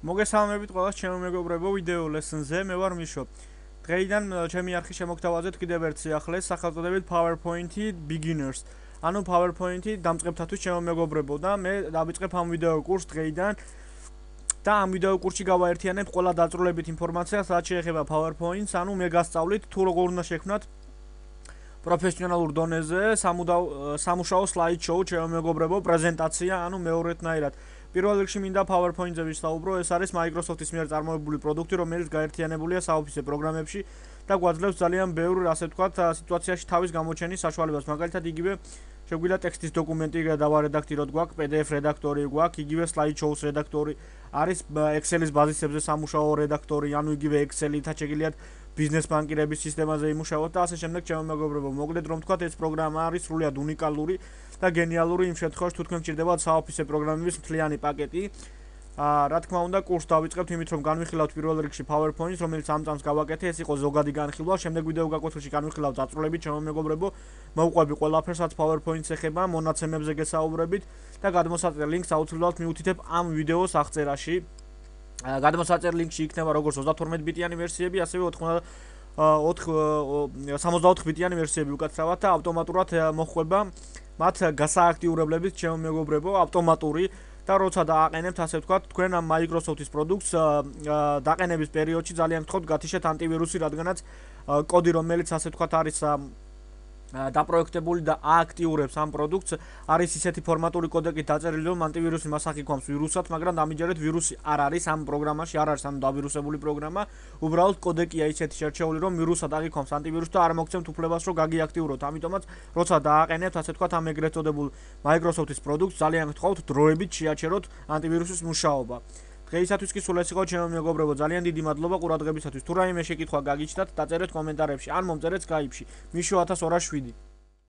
მოგესალმებით ყველას ჩემო მეგობრებო ვიდეო ლესონზე, მე ვარ მიშო. დღეიდან ჩემი არხის შემოგთავაზეთ კიდევ ერთ სიახლეს, სახელწოდებით PowerPoint-ი Beginners. ანუ PowerPoint-ი დამწყებთათვის ჩემო მეგობრებო და მე დავიწყებ ამ ვიდეო კურსს დღეიდან. და ამ ვიდეო კურსში გავაერთიანებ ყველა დაწვრილებით ინფორმაციას, რაც შეეხება PowerPoint-ს, ანუ მე გასწავლით თუ როგორ უნდა შექმნათ პროფესიონალურ დონეზე სამუშაო slide-show ჩემო მეგობრებო, პრეზენტაცია, ანუ მეორეთნაირად. პირველ რიგში მინდა PowerPoint-ზე ვისაუბრო, ეს არის Microsoft-ის მიერ წარმოებული პროდუქტი, რომელიც გაერთიანებულია საოფისე პროგრამებში და გვაძლევს ძალიან ბევრ, ასე ვთქვათ, სიტუაციაში თავის გამოჩენის საშუალებას. მაგალითად, იგივე შეგვიძლია ტექსტის დოკუმენტი დავარედაქტიროთ, გვაქვს PDF რედაქტორი, გვაქვს იგივე slide-show-ს რედაქტორი, არის Excel-ის ბაზისებზე სამუშაო რედაქტორი, ანუ იგივე Excel-ითაც შეგიძლიათ ბიზნეს ბანკირების სისტემაზე იმუშაოთ და ასე შემდეგ, ჩემო მეგობრებო. მოკლედ რომ ვთქვათ, ეს პროგრამა არის სრულიად უნიკალური და გენიალური იმ შემთხვევაში, თუ თქვენ გჭირდებათ საოფისე პროგრამების მთლიანი პაკეტი. რა თქმა უნდა, კურსს დავიწყებთ იმით, რომ განვიხილავთ პირველ რიგში PowerPoint-ს, რომელიც ამ წამს გავაკეთე, ეს იყო ზოგადი განხილვა. შემდეგ ვიდეო გაკვეთილში განვიხილავ დაწვრილებით, ჩემო მეგობრებო, მოვყვები ყველაფერს, რაც PowerPoint-ს ეხება, მონაცემებზე გესაუბრებით და გადმოსაწერ ლინკს აუცილებლად მიუთითებ ამ ვიდეოს აღწერაში. გადმოსაწერ ლინკში იქნება როგორც 32 ბიტიანი ვერსიები, ასევე 64 ბიტიანი ვერსიები უკაცრავად და ავტომატურად მოხვება მათ გასააქტიურებლებით, ჩემო მეგობრებო, ავტომატური და როცა დააყენებთ, ასე ვთქვათ, თქვენ ამ Microsoft-ის პროდუქტს დაყენების პერიოდში ძალიან გთხოვთ გათიშეთ ანტივირუსი, რადგანაც კოდი, რომელიც ასე ვთქვათ, არის დაპროექტებული და ააქტიურებს ამ პროდუქტს, არის ისეთი ფორმატული კოდეკით დაწერილი, რომ ანტივირუსი მას აღიქვამს ვირუსად, მაგრამ დამიჯერეთ ვირუსი არ არის ამ პროგრამაში, არ არის ანუ დავირუსებული პროგრამა, უბრალოდ კოდეკია ისეთი შერჩეული, რომ ვირუსად აღიქვამს ანტივირუსს და არ მოგცემთ უფლებას, რომ გაგიაქტიუროთ. ამიტომაც, როცა დააყენებთ, ასე ვთქვათ, ამ ეგრეთ წოდებულ Microsoft-ის პროდუქტს, ძალიან გთხოვთ დროებით შეაჩეროთ ანტივირუსის მუშაობა. დღეისათვის კი სულ ეს იყო, ჩემო მეგობრებო, ძალიან დიდი მადლობა ყურადღებისათვის. თუ რაიმე შეკითხვა გაგიჩნდათ, დაწერეთ კომენტარებში, ან მომწერეთ Skype-ში. Misho 1207